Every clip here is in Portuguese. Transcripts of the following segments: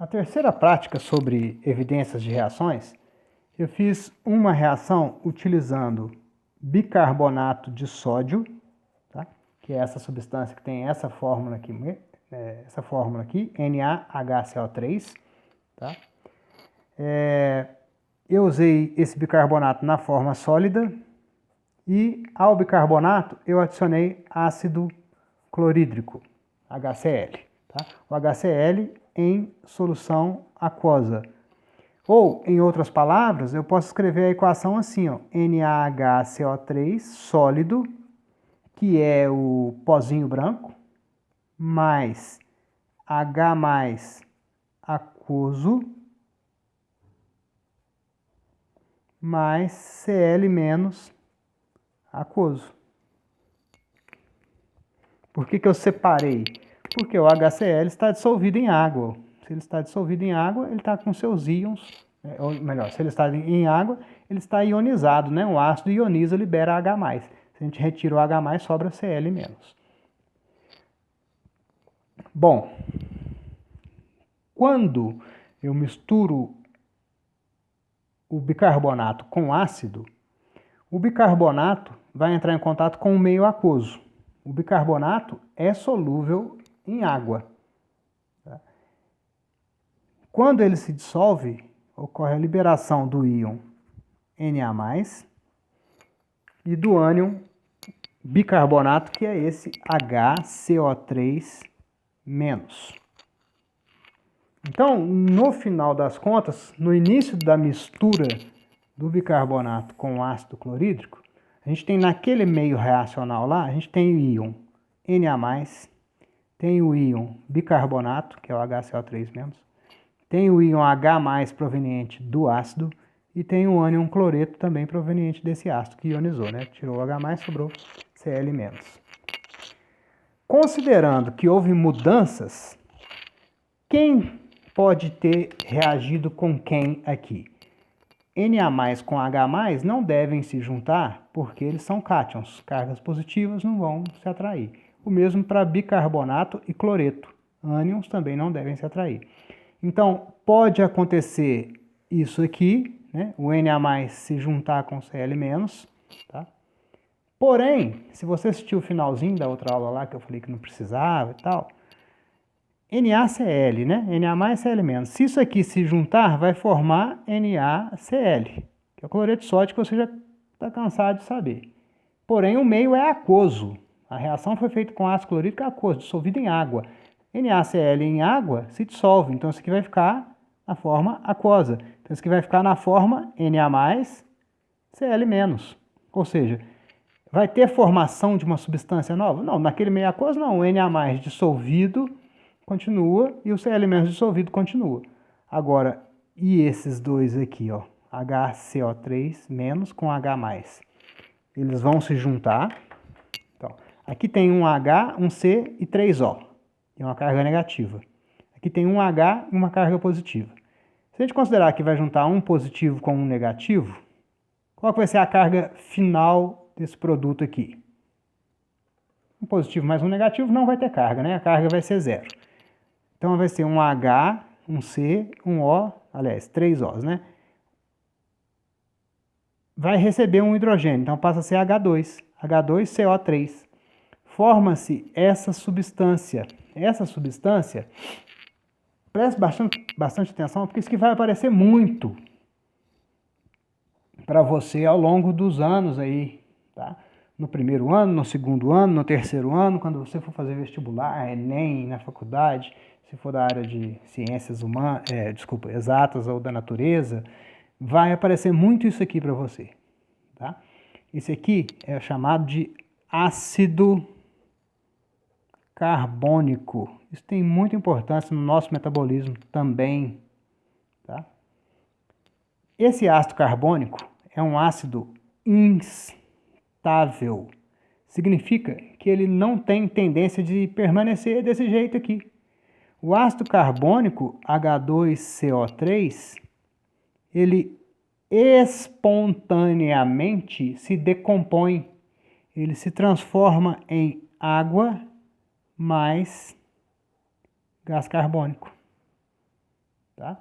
A terceira prática sobre evidências de reações, eu fiz uma reação utilizando bicarbonato de sódio, tá? Que é essa substância que tem essa fórmula aqui, NaHCO3. Tá? Eu usei esse bicarbonato na forma sólida e ao bicarbonato eu adicionei ácido clorídrico, HCl. Tá? O HCl em solução aquosa. Ou, em outras palavras, eu posso escrever a equação assim, ó, NaHCO3 sólido, que é o pozinho branco, mais H mais aquoso, mais Cl menos aquoso. Por que eu separei? Porque o HCl está dissolvido em água. Se ele está dissolvido em água, ele está com seus íons, ou melhor, se ele está em água, ele está ionizado, né? O ácido ioniza, libera H+. Se a gente retira o H+, sobra Cl-. Bom, quando eu misturo o bicarbonato com ácido, o bicarbonato vai entrar em contato com o meio aquoso. O bicarbonato é solúvel em água. Quando ele se dissolve, ocorre a liberação do íon Na+, e do ânion bicarbonato, que é esse HCO3-. Então, no final das contas, no início da mistura do bicarbonato com o ácido clorídrico, a gente tem naquele meio reacional lá, a gente tem o íon Na+, tem o íon bicarbonato, que é o HCO3-, tem o íon H+ proveniente do ácido e tem o ânion cloreto também proveniente desse ácido que ionizou, né? Tirou o H+, sobrou Cl-. Considerando que houve mudanças, quem pode ter reagido com quem aqui? Na+ com H+ não devem se juntar porque eles são cátions, cargas positivas não vão se atrair. O mesmo para bicarbonato e cloreto, ânions também não devem se atrair. Então, pode acontecer isso aqui, né? O Na+ se juntar com Cl-, tá? Porém, se você assistiu o finalzinho da outra aula lá, que eu falei que não precisava e tal, NaCl, né? Na+, Cl-. Se isso aqui se juntar, vai formar NaCl, que é o cloreto de sódio que você já está cansado de saber. Porém, o meio é aquoso. A reação foi feita com ácido clorídrico aquoso, dissolvido em água. NaCl em água se dissolve, então isso aqui vai ficar na forma aquosa. Então isso aqui vai ficar na forma Na+, Cl-. Ou seja, vai ter formação de uma substância nova? Não, naquele meio aquoso não. O Na+ dissolvido continua e o Cl- dissolvido continua. Agora, e esses dois aqui, ó, HCO3- com H+, eles vão se juntar. Então, aqui tem um H, um C e 3O, e uma carga negativa. Aqui tem um H e uma carga positiva. Se a gente considerar que vai juntar um positivo com um negativo, qual que vai ser a carga final desse produto aqui? Um positivo mais um negativo não vai ter carga, né? A carga vai ser zero. Então vai ser um H, um C, um O, aliás, 3 Os, né? Vai receber um hidrogênio, então passa a ser H2, H2CO3. Forma-se essa substância. Essa substância, preste bastante atenção, porque isso aqui vai aparecer muito para você ao longo dos anos aí, tá? No primeiro ano, no segundo ano, no terceiro ano, quando você for fazer vestibular, Enem, na faculdade, se for da área de ciências humanas, exatas ou da natureza, vai aparecer muito isso aqui para você, tá? Esse aqui é chamado de ácido carbônico. Isso tem muita importância no nosso metabolismo também, tá? Esse ácido carbônico é um ácido instável. Significa que ele não tem tendência de permanecer desse jeito aqui. O ácido carbônico H2CO3, ele espontaneamente se decompõe. Ele se transforma em água mais gás carbônico. tá?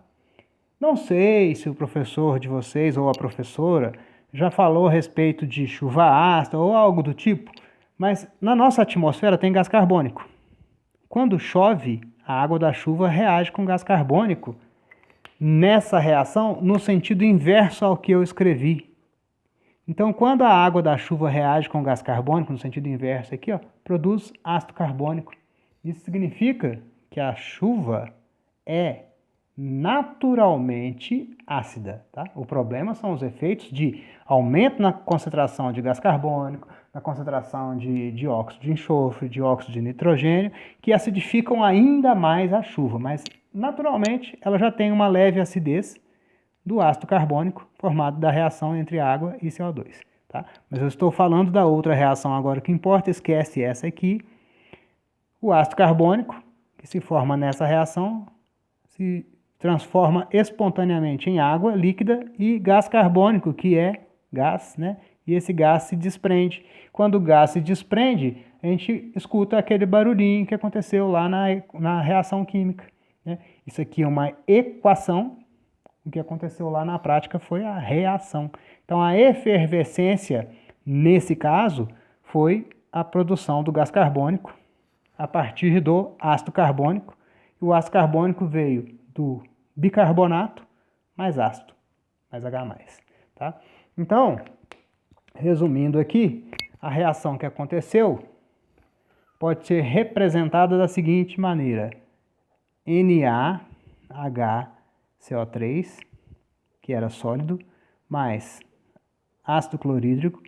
Não sei se o professor de vocês ou a professora já falou a respeito de chuva ácida ou algo do tipo, mas na nossa atmosfera tem gás carbônico. Quando chove, a água da chuva reage com gás carbônico nessa reação no sentido inverso ao que eu escrevi. Então, quando a água da chuva reage com gás carbônico, no sentido inverso aqui, ó, produz ácido carbônico. Isso significa que a chuva é naturalmente ácida, tá? O problema são os efeitos de aumento na concentração de gás carbônico, na concentração de dióxido de enxofre, dióxido de nitrogênio, que acidificam ainda mais a chuva, mas naturalmente ela já tem uma leve acidez do ácido carbônico formado da reação entre água e CO2. Tá? Mas eu estou falando da outra reação agora que importa, esquece essa aqui. O ácido carbônico, que se forma nessa reação, se transforma espontaneamente em água líquida e gás carbônico, que é gás, né? E esse gás se desprende. Quando o gás se desprende, a gente escuta aquele barulhinho que aconteceu lá na reação química. Né? Isso aqui é uma equação. O que aconteceu lá na prática foi a reação. Então, a efervescência, nesse caso, foi a produção do gás carbônico a partir do ácido carbônico. E o ácido carbônico veio do bicarbonato mais ácido, mais H+. Tá? Então, resumindo aqui, a reação que aconteceu pode ser representada da seguinte maneira: NaHCO3, que era sólido, mais ácido clorídrico,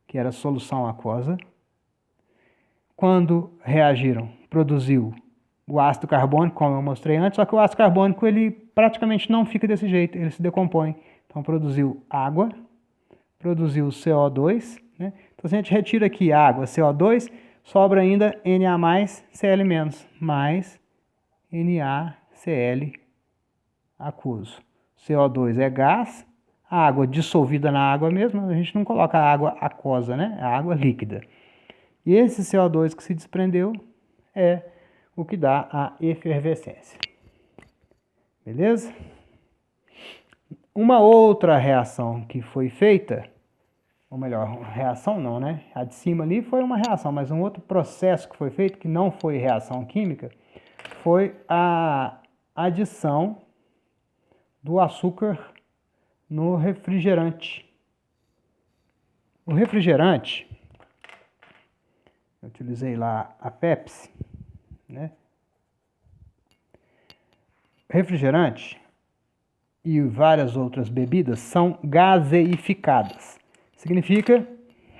que era solução aquosa. Quando reagiram, produziu o ácido carbônico, como eu mostrei antes, só que o ácido carbônico ele praticamente não fica desse jeito, ele se decompõe. Então produziu água, produziu CO2, né? Então se a gente retira aqui água, CO2, sobra ainda Na+, Cl-, mais NaCl aquoso. CO2 é gás, a água dissolvida na água mesmo, a gente não coloca água aquosa, né? A água líquida. E esse CO2 que se desprendeu é o que dá a efervescência. Beleza? Uma outra reação que foi feita, ou melhor, reação não, né? A de cima ali foi uma reação, mas um outro processo que foi feito, que não foi reação química, foi a adição do açúcar no refrigerante. O refrigerante, eu utilizei lá a Pepsi, né? Refrigerante e várias outras bebidas são gaseificadas. Significa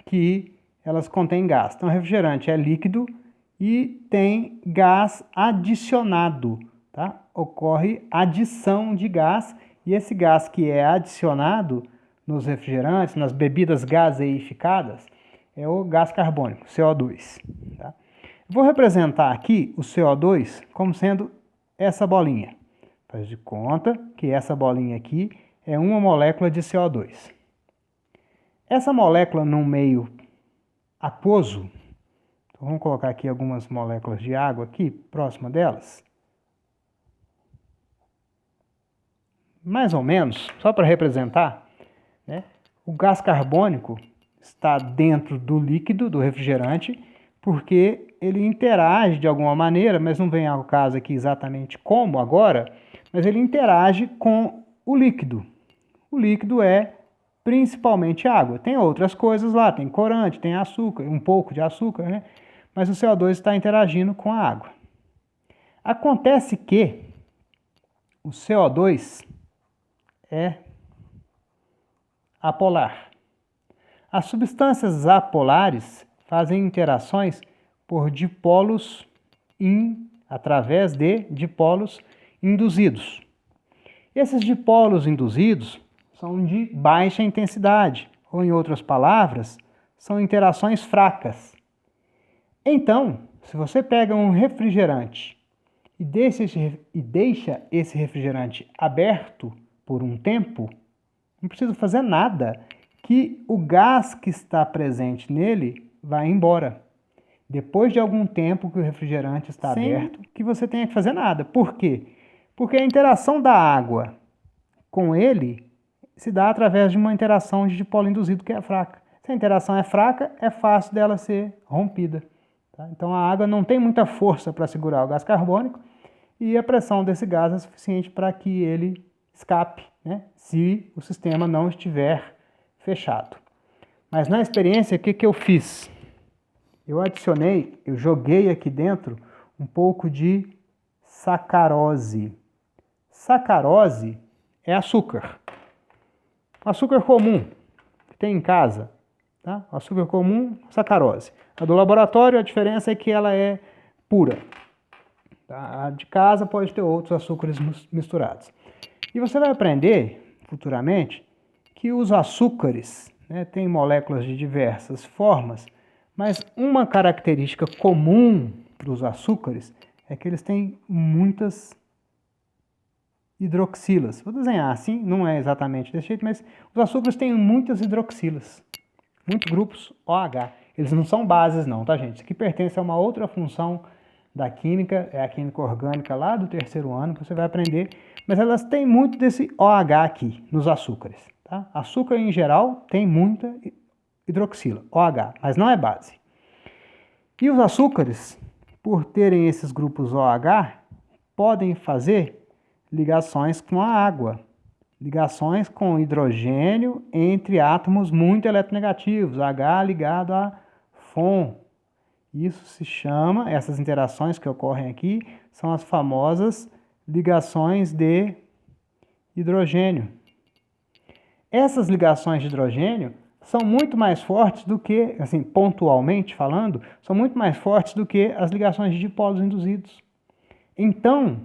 que elas contêm gás. Então, refrigerante é líquido e tem gás adicionado, tá? Ocorre adição de gás e esse gás que é adicionado nos refrigerantes, nas bebidas gaseificadas, é o gás carbônico, CO2. Tá? Vou representar aqui o CO2 como sendo essa bolinha. Faz de conta que essa bolinha aqui é uma molécula de CO2. Essa molécula num meio aquoso, então vamos colocar aqui algumas moléculas de água aqui, próxima delas. Mais ou menos, só para representar, né? O gás carbônico está dentro do líquido, do refrigerante, porque ele interage de alguma maneira, mas não vem ao caso aqui exatamente como agora, mas ele interage com o líquido. O líquido é principalmente água. Tem outras coisas lá, tem corante, tem açúcar, um pouco de açúcar, né? Mas o CO2 está interagindo com a água. Acontece que o CO2 é apolar. As substâncias apolares fazem interações por dipolos através de dipolos induzidos. Esses dipolos induzidos são de baixa intensidade, ou em outras palavras, são interações fracas. Então, se você pega um refrigerante e deixa esse refrigerante aberto por um tempo, não precisa fazer nada, que o gás que está presente nele vai embora. Depois de algum tempo que o refrigerante está aberto, que você tenha que fazer nada. Por quê? Porque a interação da água com ele se dá através de uma interação de dipolo induzido que é fraca. Se a interação é fraca, é fácil dela ser rompida. Tá? Então a água não tem muita força para segurar o gás carbônico e a pressão desse gás é suficiente para que ele escape, né? Se o sistema não estiver fechado. Mas na experiência, o que eu fiz? Eu joguei aqui dentro um pouco de sacarose. Sacarose é açúcar. Açúcar comum que tem em casa, tá? Açúcar comum, sacarose. A do laboratório, a diferença é que ela é pura. Tá? A de casa pode ter outros açúcares misturados. E você vai aprender futuramente que os açúcares, né, têm moléculas de diversas formas, mas uma característica comum dos açúcares é que eles têm muitas hidroxilas. Vou desenhar assim, não é exatamente desse jeito, mas os açúcares têm muitas hidroxilas, muitos grupos OH. Eles não são bases não, tá gente? Isso aqui pertence a uma outra função da química, é a química orgânica lá do terceiro ano, que você vai aprender, mas elas têm muito desse OH aqui nos açúcares. Tá? Açúcar em geral tem muita hidroxila, OH, mas não é base. E os açúcares, por terem esses grupos OH, podem fazer ligações com a água, ligações com hidrogênio entre átomos muito eletronegativos, H ligado a FON. Isso se chama, essas interações que ocorrem aqui, são as famosas ligações de hidrogênio. Essas ligações de hidrogênio são muito mais fortes do que, assim, pontualmente falando, são muito mais fortes do que as ligações de dipolos induzidos. Então,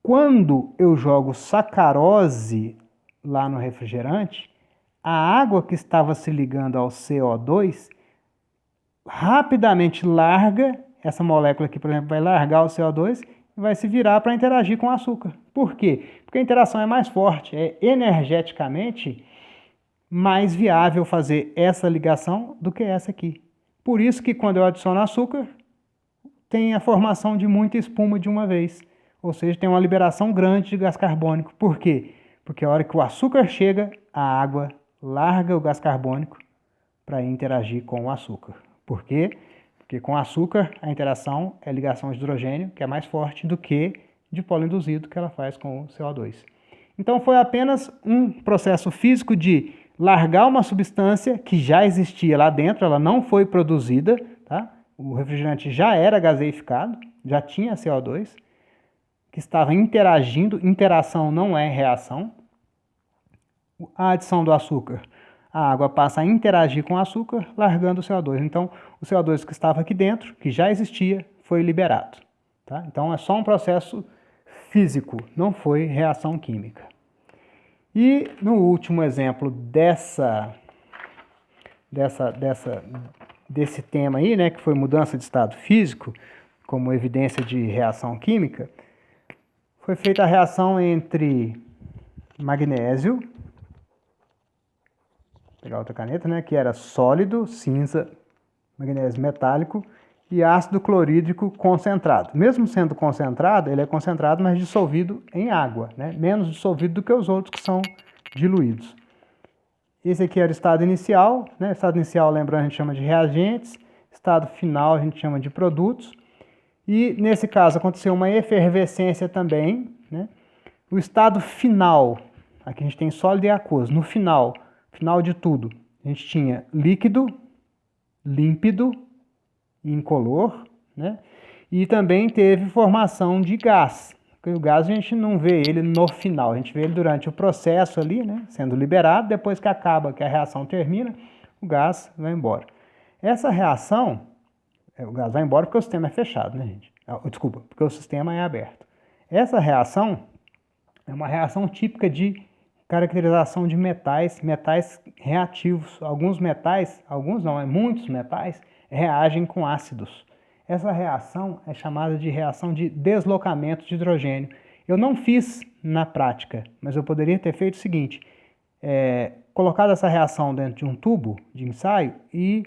quando eu jogo sacarose lá no refrigerante, a água que estava se ligando ao CO2 rapidamente larga, essa molécula aqui, por exemplo, vai largar o CO2 e vai se virar para interagir com o açúcar. Por quê? Porque a interação é mais forte, é energeticamente mais viável fazer essa ligação do que essa aqui. Por isso que quando eu adiciono açúcar, tem a formação de muita espuma de uma vez. Ou seja, tem uma liberação grande de gás carbônico. Por quê? Porque a hora que o açúcar chega, a água larga o gás carbônico para interagir com o açúcar. Por quê? Porque com o açúcar a interação é ligação de hidrogênio, que é mais forte do que dipolo induzido que ela faz com o CO2. Então foi apenas um processo físico de largar uma substância que já existia lá dentro, ela não foi produzida, tá? O refrigerante já era gaseificado, já tinha CO2, que estava interagindo, interação não é reação. A adição do açúcar, a água passa a interagir com o açúcar, largando o CO2. Então, o CO2 que estava aqui dentro, que já existia, foi liberado. Tá? Então, é só um processo físico, não foi reação química. E no último exemplo desse tema aí, né, que foi mudança de estado físico, como evidência de reação química, foi feita a reação entre magnésio, vou pegar outra caneta, né, que era sólido, cinza, magnésio metálico, e ácido clorídrico concentrado. Mesmo sendo concentrado, ele é concentrado, mas dissolvido em água, né? Menos dissolvido do que os outros que são diluídos. Esse aqui era o estado inicial, né? Estado inicial, lembrando, a gente chama de reagentes, estado final a gente chama de produtos, e nesse caso aconteceu uma efervescência também, né? O estado final, aqui a gente tem sólido e aquoso, no final de tudo, a gente tinha líquido, límpido, incolor, né? E também teve formação de gás. O gás a gente não vê ele no final, a gente vê ele durante o processo ali, né? Sendo liberado, depois que acaba, que a reação termina, o gás vai embora. Essa reação, o gás vai embora porque o sistema é fechado, né, gente? Desculpa, porque o sistema é aberto. Essa reação é uma reação típica de caracterização de metais, metais reativos. Alguns metais, alguns não, muitos metais, reagem com ácidos. Essa reação é chamada de reação de deslocamento de hidrogênio. Eu não fiz na prática, mas eu poderia ter feito o seguinte, colocado essa reação dentro de um tubo de ensaio e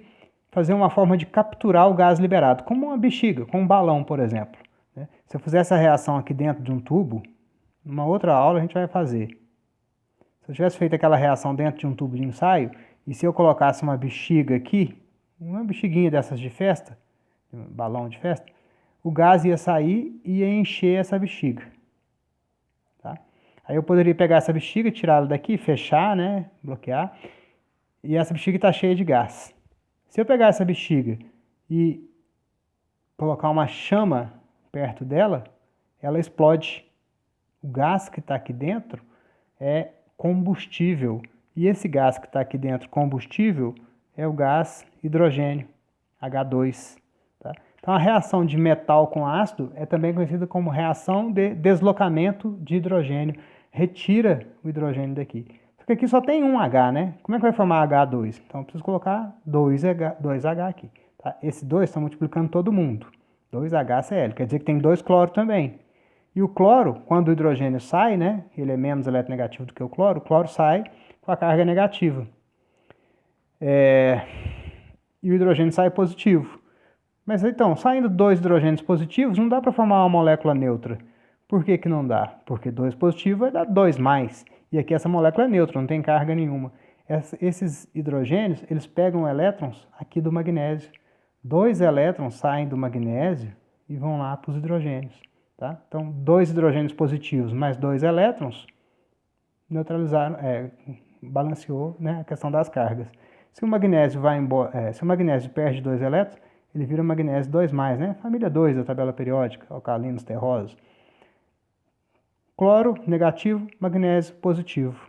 fazer uma forma de capturar o gás liberado, como uma bexiga, como um balão, por exemplo. Se eu fizesse essa reação aqui dentro de um tubo, Numa outra aula a gente vai fazer. Se eu tivesse feito aquela reação dentro de um tubo de ensaio, e se eu colocasse uma bexiga aqui, uma bexiguinha dessas de festa, um balão de festa, o gás ia sair e ia encher essa bexiga. Tá? Aí eu poderia pegar essa bexiga, tirá-la daqui, fechar, né, bloquear, e essa bexiga está cheia de gás. Se eu pegar essa bexiga e colocar uma chama perto dela, ela explode. O gás que está aqui dentro é combustível. E esse gás que está aqui dentro, combustível, é o gás hidrogênio, H2. Tá? Então a reação de metal com ácido é também conhecida como reação de deslocamento de hidrogênio. Retira o hidrogênio daqui. Só que aqui só tem um H, né? Como é que vai formar H2? Então eu preciso colocar 2H aqui. Tá? Esse 2 está multiplicando todo mundo. 2HCl, quer dizer que tem 2 cloro também. E o cloro, quando o hidrogênio sai, né, ele é menos eletronegativo do que o cloro sai com a carga negativa. E o hidrogênio sai positivo. Mas então, saindo 2 hidrogênios positivos, não dá para formar uma molécula neutra. Por que que não dá? Porque 2 positivo vai dar 2 mais. E aqui essa molécula é neutra, não tem carga nenhuma. Esses hidrogênios, eles pegam elétrons aqui do magnésio. 2 elétrons saem do magnésio e vão lá para os hidrogênios. Tá? Então, 2 hidrogênios positivos mais 2 elétrons neutralizaram, balanceou, né, a questão das cargas. Se o magnésio vai embora, se o magnésio perde 2 elétrons, ele vira magnésio 2+, né? Família 2 da tabela periódica, alcalinos terrosos. Cloro negativo, magnésio positivo,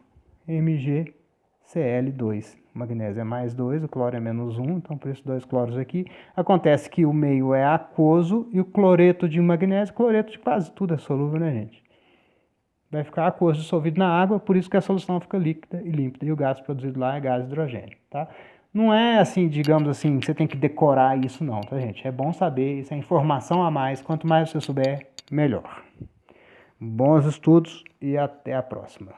MgCl2. O magnésio é mais 2, o cloro é menos 1, então por isso 2 cloros aqui. Acontece que o meio é aquoso e o cloreto de magnésio, cloreto de quase tudo é solúvel, né, gente? Vai ficar aquoso dissolvido na água, por isso que a solução fica líquida e límpida. E o gás produzido lá é gás hidrogênio, tá? Não é assim, digamos assim, você tem que decorar isso não, tá, gente? É bom saber, isso é informação a mais. Quanto mais você souber, melhor. Bons estudos e até a próxima.